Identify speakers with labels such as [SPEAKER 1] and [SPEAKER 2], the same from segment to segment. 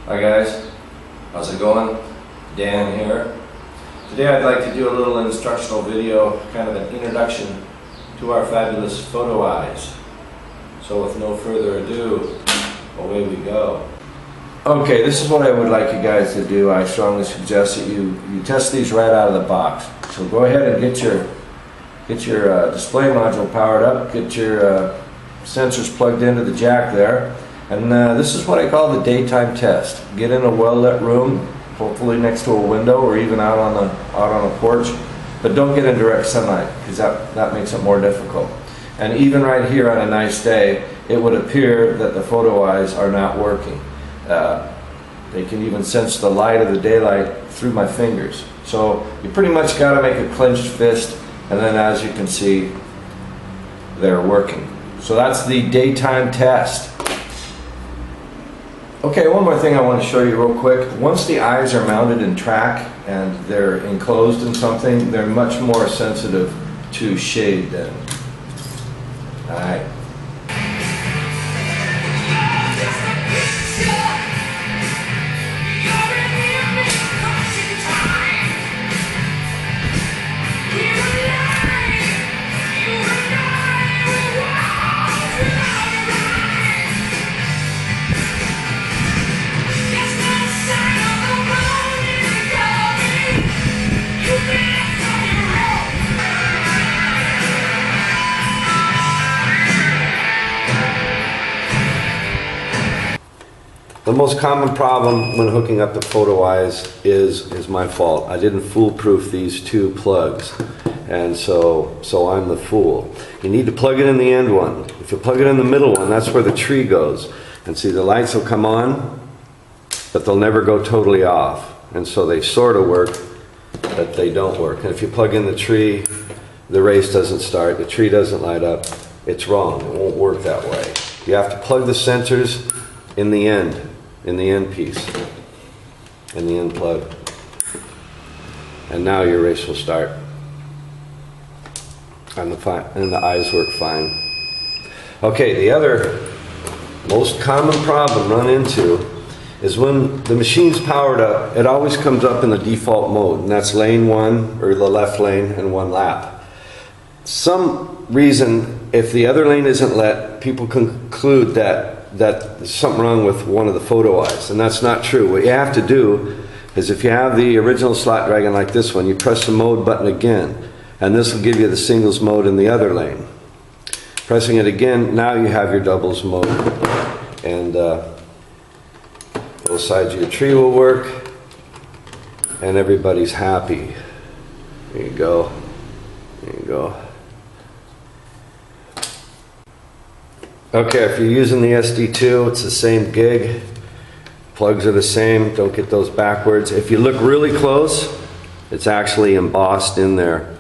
[SPEAKER 1] Hi guys, how's it going? Dan here. Today I'd like to do a little instructional video, kind of an introduction to our fabulous photo eyes. So with no further ado, away we go. Okay, this is what I would like you guys to do. I strongly suggest that you test these right out of the box. So go ahead and get your display module powered up, get your sensors plugged into the jack there, and this is what I call the daytime test. Get in a well-lit room, hopefully next to a window or even out on a porch, but don't get in direct sunlight because that makes it more difficult. And even right here on a nice day, it would appear that the photo eyes are not working. They can even sense the light of the daylight through my fingers. So you pretty much got to make a clenched fist, and then as you can see, they're working. So that's the daytime test. Okay, one more thing I want to show you real quick. Once the eyes are mounted in track and they're enclosed in something, they're much more sensitive to shade then. Alright. The most common problem when hooking up the photo eyes is my fault. I didn't foolproof these two plugs, and so I'm the fool. You need to plug it in the end one. If you plug it in the middle one, that's where the tree goes. And see, the lights will come on, but they'll never go totally off. And so they sort of work, but they don't work. And if you plug in the tree, the race doesn't start, the tree doesn't light up. It's wrong, it won't work that way. You have to plug the sensors in the end piece, in the end plug. And now your race will start. And the eyes work fine. Okay, the other most common problem run into is when the machine's powered up, it always comes up in the default mode, and that's lane one, or the left lane, and one lap. Some reason, if the other lane isn't lit, people conclude that there's something wrong with one of the photo eyes, and that's not true. What you have to do is, if you have the original slot dragon like this one, you press the mode button again, and this will give you the singles mode in the other lane. Pressing it again, now you have your doubles mode, and both sides of your tree will work, and everybody's happy. There you go. There you go. Okay, if you're using the SD2, it's the same gig. Plugs are the same, don't get those backwards. If you look really close, it's actually embossed in there.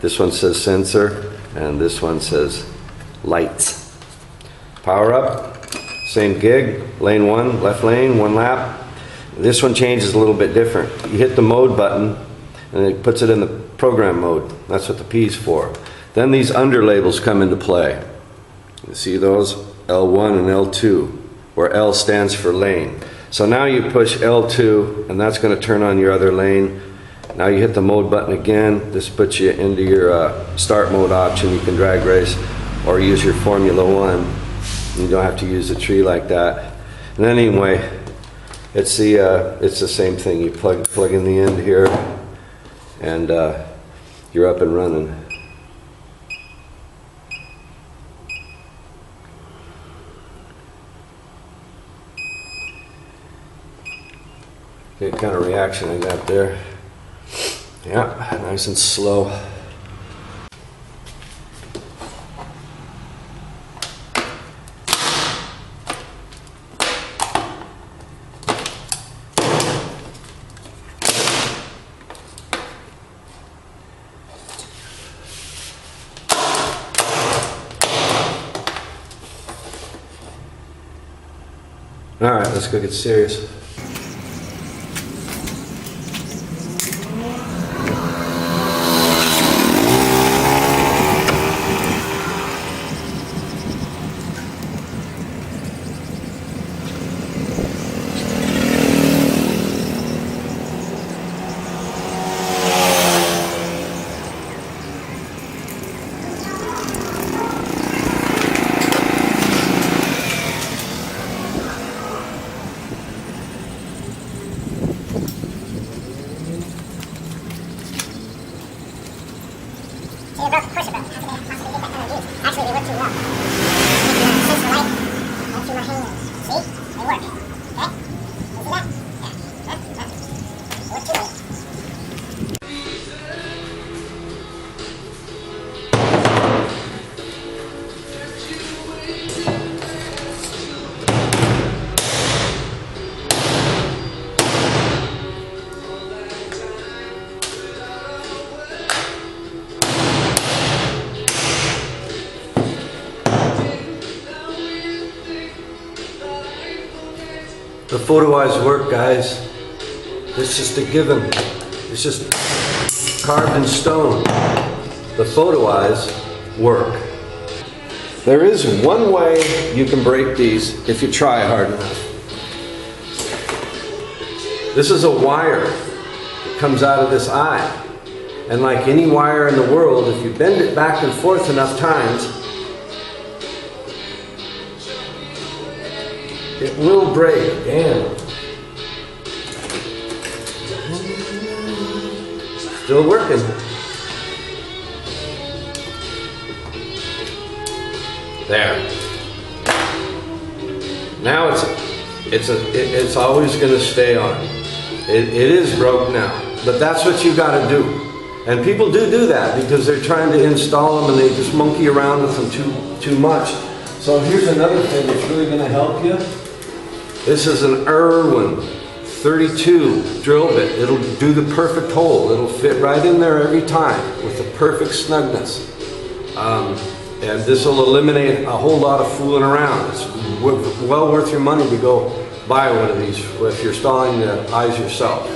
[SPEAKER 1] This one says sensor, and this one says lights. Power up, same gig, lane one, left lane, one lap. This one changes a little bit different. You hit the mode button, and it puts it in the program mode. That's what the P's for. Then these under labels come into play. You see those? L1 and L2, where L stands for lane. So now you push L2, and that's going to turn on your other lane. Now you hit the mode button again. This puts you into your start mode option. You can drag race or use your Formula One. You don't have to use the tree like that. And anyway, it's the same thing. You plug in the end here, and you're up and running. What kind of reaction I got there. Yeah, nice and slow. All right, let's go get serious.
[SPEAKER 2] So you're broke, of course you're broke. How could they possibly get that kind of juice? Actually, they work too well. Since the light, and a few more hanging. See? They work. Okay? You see that? Yeah. Huh? Huh? They work too late.
[SPEAKER 3] The photo eyes work, guys. It's just a given. It's just carved in stone. The photo eyes work. There is one way you can break these if you try hard enough. This is a wire that comes out of this eye. And like any wire in the world, if you bend it back and forth enough times, it will break. Damn. Still working. There. Now it's always going to stay on. It is broke now, but that's what you got to do. And people do that because they're trying to install them and they just monkey around with them too much. So here's another thing that's really going to help you. This is an Irwin 32 drill bit. It'll do the perfect hole. It'll fit right in there every time with the perfect snugness. And this will eliminate a whole lot of fooling around. It's well worth your money to go buy one of these if you're installing the eyes yourself.